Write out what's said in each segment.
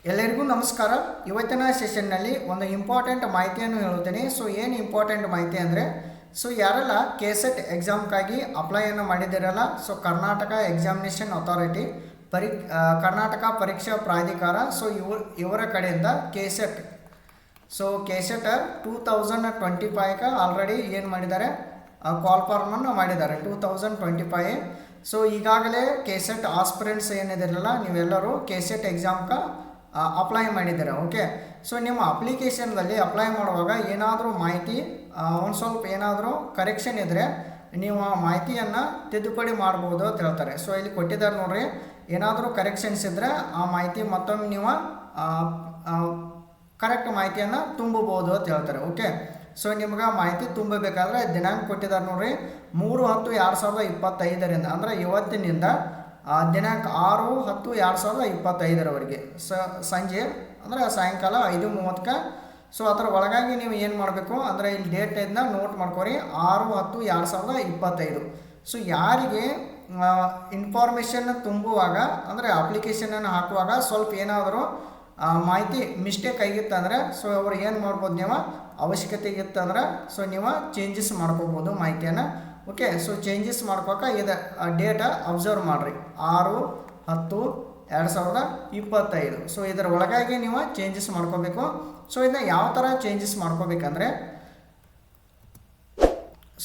ಎಲ್ಲರಿಗೂ ನಮಸ್ಕಾರ. ಇವತ್ತಿನ ಸೆಷನ್ನಲ್ಲಿ ಒಂದು ಇಂಪಾರ್ಟೆಂಟ್ ಮಾಹಿತಿಯನ್ನು ಹೇಳುತ್ತೇನೆ. ಸೊ ಏನು ಇಂಪಾರ್ಟೆಂಟ್ ಮಾಹಿತಿ ಅಂದರೆ, ಸೊ ಯಾರೆಲ್ಲ ಕೆಸೆಟ್ ಎಕ್ಸಾಮ್ಗಾಗಿ ಅಪ್ಲೈಯನ್ನು ಮಾಡಿದ್ದೀರಲ್ಲ, so Karnataka examination authority Karnataka ಪರೀಕ್ಷಾ ಪ್ರಾಧಿಕಾರ, ಸೊ ಇವರ ಕಡೆಯಿಂದ ಕೆಸೆಟ್ 2025 ಆಲ್ರೆಡಿ ಏನು ಮಾಡಿದ್ದಾರೆ, ಕಾಲ್ ಫಾರ್ಮನ್ನು ಮಾಡಿದ್ದಾರೆ 2025. ಸೊ ಈಗಾಗಲೇ ಕೆಸೆಟ್ ಆಸ್ಪಿರೆಂಟ್ಸ್ ಏನಿದಿರಲ್ಲ, ನೀವೆಲ್ಲರೂ ಕೆಸೆಟ್ ಎಕ್ಸಾಮ್ಗೆ ಅಪ್ಲೈ ಮಾಡಿದ್ದೀರಾ. ಓಕೆ, ಸೊ ನಿಮ್ಮ ಅಪ್ಲಿಕೇಶನ್ದಲ್ಲಿ ಅಪ್ಲೈ ಮಾಡುವಾಗ ಏನಾದರೂ ಮಾಹಿತಿ ಒಂದು ಸ್ವಲ್ಪ ಏನಾದರೂ ಕರೆಕ್ಷನ್ ಇದ್ದರೆ ನೀವು ಆ ಮಾಹಿತಿಯನ್ನು ತಿದ್ದುಪಡಿ ಮಾಡ್ಬೋದು ಅಂತ ಹೇಳ್ತಾರೆ. ಸೊ ಇಲ್ಲಿ ಕೊಟ್ಟಿದ್ದಾರೆ ನೋಡ್ರಿ, ಏನಾದರೂ ಕರೆಕ್ಷನ್ಸ್ ಇದ್ದರೆ ಆ ಮಾಹಿತಿ ಮತ್ತೊಮ್ಮೆ ನೀವು ಕರೆಕ್ಟ್ ಮಾಹಿತಿಯನ್ನು ತುಂಬಬಹುದು ಅಂತ ಹೇಳ್ತಾರೆ. ಓಕೆ, ಸೊ ನಿಮ್ಗೆ ಮಾಹಿತಿ ತುಂಬಬೇಕಾದ್ರೆ ದಿನಾಂಕ ಕೊಟ್ಟಿದ್ದಾರೆ ನೋಡ್ರಿ, 3/10/2025 ಅಂದರೆ ಇವತ್ತಿನಿಂದ ದಿನಾಂಕ 6/10/2025 ಸಂಜೆ ಅಂದರೆ ಸಾಯಂಕಾಲ 5:30. ಸೊ ಅದರ ಒಳಗಾಗಿ ನೀವು ಏನು ಮಾಡಬೇಕು ಅಂದರೆ ಇಲ್ಲಿ ಡೇಟಿಂದ ನೋಟ್ ಮಾಡ್ಕೊರಿ, 6/10/2025. ಸೊ ಯಾರಿಗೆ ಇನ್ಫಾರ್ಮೇಷನ್ ತುಂಬುವಾಗ ಅಂದರೆ ಅಪ್ಲಿಕೇಶನನ್ನು ಹಾಕುವಾಗ ಸ್ವಲ್ಪ ಏನಾದರೂ ಮಾಹಿತಿ ಮಿಸ್ಟೇಕ್ ಆಗಿತ್ತಂದರೆ, ಸೊ ಅವ್ರು ಏನು ಮಾಡ್ಬೋದು, ನೀವು ಅವಶ್ಯಕತೆ ಇತ್ತಂದ್ರೆ ಸೊ ನೀವು ಚೇಂಜಸ್ ಮಾಡ್ಕೋಬೋದು ಮಾಹಿತಿಯನ್ನು. ಓಕೆ, ಸೊ ಚೇಂಜಸ್ ಮಾಡ್ಕೋಕೆ ಇದು ಡೇಟ ಅಬ್ಸರ್ವ್ ಮಾಡಿರಿ, 6/10/2025. ಸೊ ಇದರ ಒಳಗಾಗಿ ನೀವು ಚೇಂಜಸ್ ಮಾಡ್ಕೋಬೇಕು. ಸೊ ಇದನ್ನ ಯಾವ ಥರ ಚೇಂಜಸ್ ಮಾಡ್ಕೋಬೇಕಂದ್ರೆ,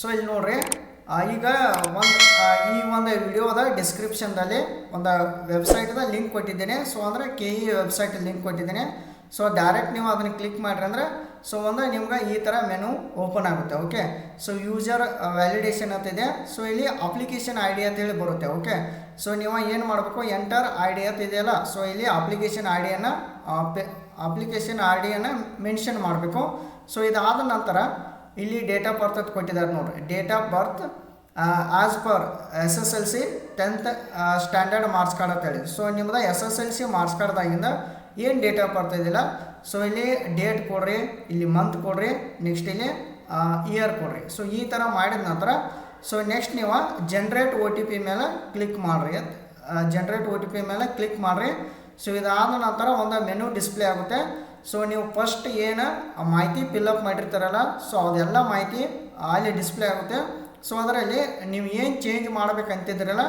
ಸೊ ಇಲ್ಲಿ ನೋಡ್ರಿ, ಈಗ ಈ ಒಂದು ವಿಡಿಯೋದ ಡಿಸ್ಕ್ರಿಪ್ಷನ್ದಲ್ಲಿ ಒಂದು ವೆಬ್ಸೈಟ್ದ ಲಿಂಕ್ ಕೊಟ್ಟಿದ್ದೇನೆ. ಸೊ ಅಂದರೆ KE ವೆಬ್ಸೈಟ್ ಲಿಂಕ್ ಕೊಟ್ಟಿದ್ದೇನೆ. ಸೊ ಡೈರೆಕ್ಟ್ ನೀವು ಅದನ್ನು ಕ್ಲಿಕ್ ಮಾಡಿರಿ ಅಂದರೆ ಸೊ ನಿಮ್ಗೆ ಈ ಥರ ಮೆನು ಓಪನ್ ಆಗುತ್ತೆ. ಓಕೆ, ಸೊ ಯೂಸರ್ ವ್ಯಾಲಿಡೇಷನ್ ಅಂತಿದೆ. ಸೊ ಇಲ್ಲಿ ಅಪ್ಲಿಕೇಶನ್ ID ಅಂತೇಳಿ ಬರುತ್ತೆ. ಓಕೆ, ಸೊ ನೀವು ಏನು ಮಾಡಬೇಕು, ಎಂಟರ್ ID ಅಂತ ಇದೆಯಲ್ಲ, ಸೊ ಇಲ್ಲಿ ಅಪ್ಲಿಕೇಶನ್ ಐಡಿಯನ್ನು ಮೆನ್ಷನ್ ಮಾಡಬೇಕು. ಸೊ ಇದಾದ ನಂತರ ಇಲ್ಲಿ ಡೇಟ್ ಆಫ್ ಬರ್ತ್ ಕೊಟ್ಟಿದ್ದಾರೆ ನೋಡಿರಿ, date of birth as per SSLC 10th standard marks card ಅಂತೇಳಿ. ಸೊ ನಿಮ್ಮದು SSLC ಮಾರ್ಕ್ಸ್ ಕಾರ್ಡ್ದಾಗಿಂದ ಏನು ಡೇಟ್ ಆಫ್ ಬರ್ತ್ ಇದಿಲ್ಲ, ಸೊ ಇಲ್ಲಿ ಡೇಟ್ ಕೊಡ್ರಿ, ಇಲ್ಲಿ ಮಂತ್ ಕೊಡ್ರಿ, ನೆಕ್ಸ್ಟ್ ಇಲ್ಲಿ ಇಯರ್ ಕೊಡ್ರಿ. ಸೊ ಈ ಥರ ಮಾಡಿದ ನಂತರ ಸೊ ನೆಕ್ಸ್ಟ್ ನೀವು ಜನ್ರೇಟ್ OTP ಮೇಲೆ ಕ್ಲಿಕ್ ಮಾಡಿರಿ, ಜನ್ರೇಟ್ OTP ಮೇಲೆ ಕ್ಲಿಕ್ ಮಾಡಿರಿ. ಸೊ ಇದಾದ ನಂತರ ಒಂದು ಮೆನು ಡಿಸ್ಪ್ಲೇ ಆಗುತ್ತೆ. ಸೊ ನೀವು ಫಸ್ಟ್ ಏನು ಮಾಹಿತಿ ಫಿಲ್ಅಪ್ ಮಾಡಿರ್ತಾರಲ್ಲ, ಸೊ ಅದೆಲ್ಲ ಮಾಹಿತಿ ಅಲ್ಲಿ ಡಿಸ್ಪ್ಲೇ ಆಗುತ್ತೆ. ಸೊ ಅದರಲ್ಲಿ ನೀವು ಏನು ಚೇಂಜ್ ಮಾಡಬೇಕಂತಿದ್ರಲ್ಲ,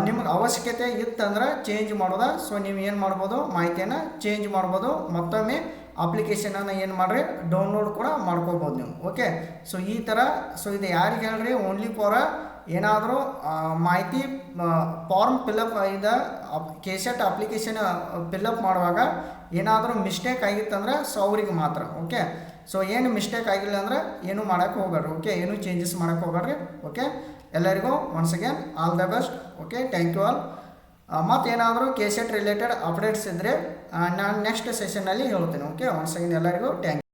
ನಿಮ್ಗೆ ಅವಶ್ಯಕತೆ ಇತ್ತಂದ್ರೆ ಚೇಂಜ್ ಮಾಡೋದ. ಸೊ ನೀವು ಏನು ಮಾಡ್ಬೋದು, ಮಾಹಿತಿಯನ್ನು ಚೇಂಜ್ ಮಾಡ್ಬೋದು. ಮತ್ತೊಮ್ಮೆ ಅಪ್ಲಿಕೇಶನನ್ನು ಏನು ಮಾಡಿರಿ, ಡೌನ್ಲೋಡ್ ಕೂಡ ಮಾಡ್ಕೋಬೋದು ನೀವು. ಓಕೆ, ಸೊ ಈ ಥರ. ಸೊ ಇದು ಯಾರಿಗೆ ಹೇಳ್ರಿ, ಓನ್ಲಿ ಫಾರ್ ಏನಾದರೂ ಮಾಹಿತಿ ಫಾರ್ಮ್ ಫಿಲ್ಅಪ್ ಇದೆ, ಕೆಸೆಟ್ ಅಪ್ಲಿಕೇಶನ್ ಫಿಲ್ಅಪ್ ಮಾಡುವಾಗ ಏನಾದರೂ ಮಿಸ್ಟೇಕ್ ಆಗಿತ್ತಂದ್ರೆ ಸೊ ಅವ್ರಿಗೆ ಮಾತ್ರ. ಓಕೆ, ಸೊ ಏನು ಮಿಸ್ಟೇಕ್ ಆಗಿಲ್ಲ ಅಂದರೆ ಏನು ಮಾಡೋಕ್ಕೆ ಹೋಗ್ಬೇಡ್ರಿ. ಓಕೆ, ಏನು ಚೇಂಜಸ್ ಮಾಡೋಕ್ಕೆ ಹೋಗ್ಬೇಡ್ರಿ. ಓಕೆ, ಎಲ್ಲರಿಗೂ once again all the best. Okay, thank you all. ಮತ್ತೇನಾದರೂ ಕೆಸೆಟ್ ರಿಲೇಟೆಡ್ ಅಪ್ಡೇಟ್ಸ್ ಇದ್ದರೆ ನಾನು ನೆಕ್ಸ್ಟ್ ಸೆಷನ್ನಲ್ಲಿ ಹೇಳ್ತೀನಿ. ಓಕೆ, ಒನ್ಸ್ ಅಗೇನ್ ಎಲ್ಲರಿಗೂ ಥ್ಯಾಂಕ್ ಯು.